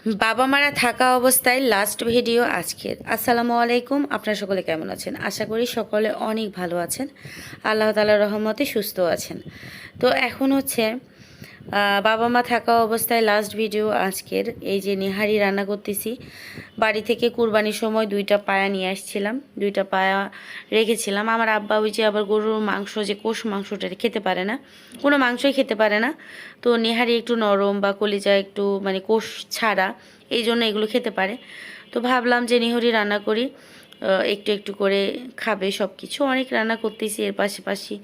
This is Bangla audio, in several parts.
বাবা মারা থাকা অবস্থায় লাস্ট ভিডিও আজকের। আসসালামু আলাইকুম, আপনারা সকলে কেমন আছেন? আশা করি সকলে অনেক ভালো আছেন, আল্লাহ তাআলার রহমতে সুস্থ আছেন। তো এখন হচ্ছে বাবা মা থাকা অবস্থায় লাস্ট ভিডিও আজকের। এই যে নেহারি রান্না করতেছি। বাড়ি থেকে কুরবানির সময় 2টা পায়া নিয়ে আসছিলাম, 2টা পায়া রেখেছিলাম। আমার আব্বা ওই যে আবার গরুর মাংস, যে কোষ মাংসটা খেতে পারে না, কোনো মাংসই খেতে পারে না। তো নেহারি একটু নরম বা কলিজা একটু মানে কোষ ছাড়া, এই জন্য এগুলো খেতে পারে। তো ভাবলাম যে নেহারি রান্না করি, একটু একটু করে খাবে সব কিছু। অনেক রান্না করতেছি, এর পাশাপাশি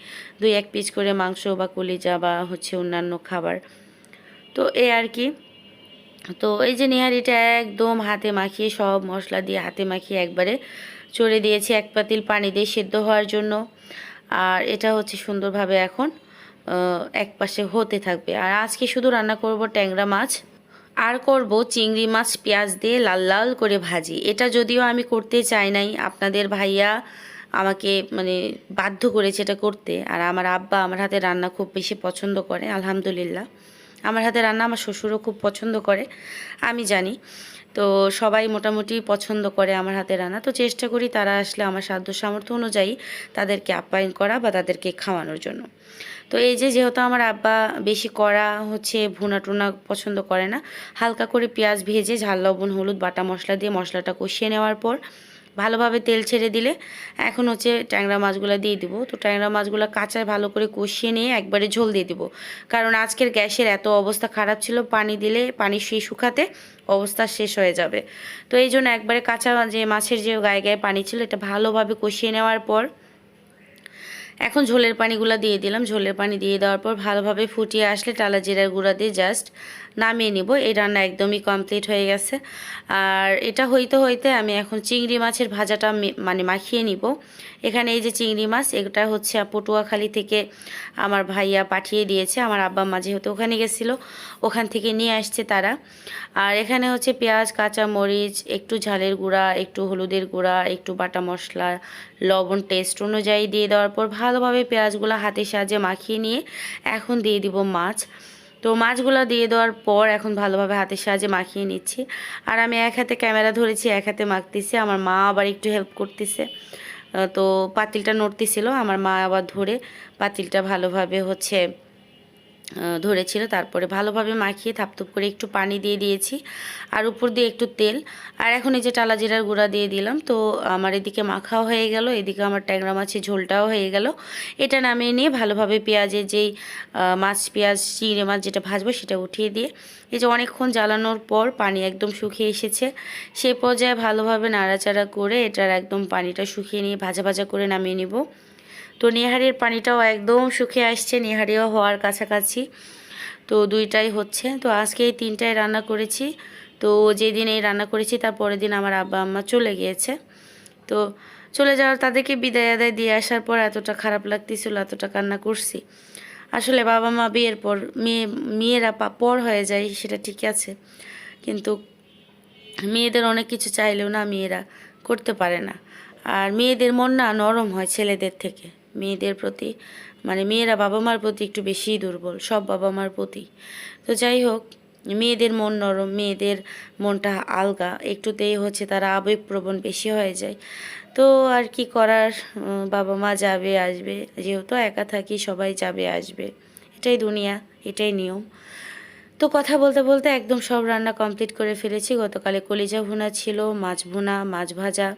2-1 পিস করে মাংস বা কলিজা বা হচ্ছে অন্যান্য খাবার। তো এই আর কি। তো এই যে নেহারিটা একদম হাতে মাখিয়ে, সব মশলা দিয়ে হাতে মাখিয়ে একবারে চড়ে দিয়েছি 1 পাতিল পানি দিয়ে সেদ্ধ হওয়ার জন্য। আর এটা হচ্ছে সুন্দরভাবে এখন এক পাশে হতে থাকবে। আর আজকে শুধু রান্না করব ট্যাংরা মাছ, আর করব চিংড়ি মাছ পেঁয়াজ দিয়ে লাল লাল করে ভাজি। এটা যদিও আমি করতে চাই নাই, আপনাদের ভাইয়া আমাকে মানে বাধ্য করেছে এটা করতে। আর আমার আব্বা আমার হাতে রান্না খুব বেশি পছন্দ করে, আলহামদুলিল্লাহ। আমার হাতে রান্না আমার শ্বশুরও খুব পছন্দ করে, আমি জানি। তো সবাই মোটামুটি পছন্দ করে আমার হাতে রান্না। তো চেষ্টা করি তারা আসলে আমার সাধ্য সামর্থ্য অনুযায়ী তাদেরকে আপ্যায়ন করা বা তাদেরকে খাওয়ানোর জন্য। তো এই যে যেহেতু আমার আব্বা বেশি কড়া হচ্ছে ভুনা টুনা পছন্দ করে না, হালকা করে পেঁয়াজ ভেজে ঝাল লবণ হলুদ বাটা মশলা দিয়ে মশলাটা কষিয়ে নেওয়ার পর ভালোভাবে তেল ছেড়ে দিলে এখন হচ্ছে ট্যাংরা মাছগুলো দিয়ে দিব। তো ট্যাংরা মাছগুলো কাঁচায় ভালো করে কষিয়ে নিয়ে একবারে ঝোল দিয়ে দিব, কারণ আজকের গ্যাসের এত অবস্থা খারাপ ছিল, পানি দিলে পানি শুকাতে অবস্থা শেষ হয়ে যাবে। তো এই জন্য একবারে কাঁচা যে মাছের যে গায়ে গায়ে পানি ছিল এটা ভালোভাবে কষিয়ে নেওয়ার পর এখন ঝোলের পানিগুলো দিয়ে দিলাম। ঝোলের পানি দিয়ে দেওয়ার পর ভালোভাবে ফুটিয়ে আসলে টালা জিরার গুঁড়া দিয়ে জাস্ট নামিয়ে নিব। এই রান্না একদমই কমপ্লিট হয়ে গেছে। আর এটা হইতে হইতে আমি এখন চিংড়ি মাছের ভাজাটা মানে মাখিয়ে নিব। এখানে এই যে চিংড়ি মাছ, এটা হচ্ছে পটুয়াখালী থেকে আমার ভাইয়া পাঠিয়ে দিয়েছে। আমার আব্বা মা যেহেতু ওখানে গেছিলো, ওখান থেকে নিয়ে আসছে তারা। আর এখানে হচ্ছে পেঁয়াজ কাঁচা মরিচ, একটু ঝালের গুঁড়া, একটু হলুদের গুঁড়া, একটু বাটা মশলা, লবণ টেস্ট অনুযায়ী দিয়ে দেওয়ার পর ভালোভাবে পেঁয়াজগুলো হাতের সাহায্যে মাখিয়ে নিয়ে এখন দিয়ে দিব মাছ। তো মাছগুলো দিয়ে দেওয়ার পর এখন ভালোভাবে হাতের সাহায্যে মাখিয়ে নিচ্ছি। আর আমি এক হাতে ক্যামেরা ধরেছি, এক হাতে মাখতেছি। আমার মা আবার একটু হেল্প করতেছে। তো পাতিলটা নড়তেছিল, আমার মা আবার ধরে পাতিলটা ভালোভাবে হচ্ছে ধরেছিল। তারপরে ভালোভাবে মাখিয়ে থাপথুপ করে একটু পানি দিয়ে দিয়েছি, আর উপর দিয়ে একটু তেল। আর এখন এই যে টালা জিরার গুঁড়া দিয়ে দিলাম। তো আমার এদিকে মাখাও হয়ে গেল, এদিকে আমার ট্যাংরা মাছের ঝোলটাও হয়ে গেল। এটা নামিয়ে নিয়ে ভালোভাবে পেঁয়াজের যেই মাছ পেঁয়াজ চিংড়ি মাছ যেটা ভাজবো সেটা উঠিয়ে দিয়ে এই যে অনেকক্ষণ জ্বালানোর পর পানি একদম শুকিয়ে এসেছে, সেই পর্যায়ে ভালোভাবে নাড়াচাড়া করে এটার একদম পানিটা শুকিয়ে নিয়ে ভাজা ভাজা করে নামিয়ে নিব। তো নেহারির পানিটাও একদম শুকিয়ে আসছে, নেহারিও হওয়ার কাছাকাছি। তো দুইটাই হচ্ছে। তো আজকে এই 3টাই রান্না করেছি। তো যেদিন এই রান্না করেছি তার পরের দিন আমার আব্বা আম্মা চলে গিয়েছে। তো চলে যাওয়ার তাদেরকে বিদায় আদায় দিয়ে আসার পর এতটা খারাপ লাগতেছিল, এতটা কান্না করছি। আসলে বাবা মা বিয়ের পর মেয়েরা পর হয়ে যায় সেটা ঠিক আছে, কিন্তু মেয়েদের অনেক কিছু চাইলেও না মেয়েরা করতে পারে না। আর মেয়েদের মন না নরম হয় ছেলেদের থেকে। মেয়েদের প্রতি মানে মেয়েরা বাবা মার প্রতি একটু বেশিই দুর্বল, সব বাবা মার প্রতি। তো যাই হোক, মেয়েদের মন নরম, মেয়েদের মনটা আলগা, একটুতেই হচ্ছে তারা আবেগপ্রবণ বেশি হয়ে যায়। তো আর কি করার, বাবা মা যাবে আসবে, যেহেতু একা থাকি সবাই যাবে আসবে, এটাই দুনিয়া, এটাই নিয়ম। তো কথা বলতে বলতে একদম সব রান্না কমপ্লিট করে ফেলেছি। গতকালে কলিজা ভুনা ছিল, মাছ ভুনা, মাছ ভাজা,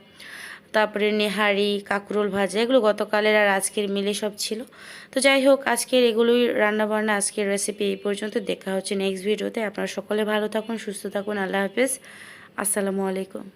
তারপরে নেহারি, কাঁকরোল ভাজা, এগুলো গতকালের আর আজকের মিলে সব ছিল। তো যাই হোক, আজকের এগুলোই রান্নাবান্না, আজকের রেসিপি এই পর্যন্ত। দেখা হচ্ছে নেক্সট ভিডিওতে। আপনারা সকলে ভালো থাকুন, সুস্থ থাকুন। আল্লাহ হাফেজ, আসসালামু আলাইকুম।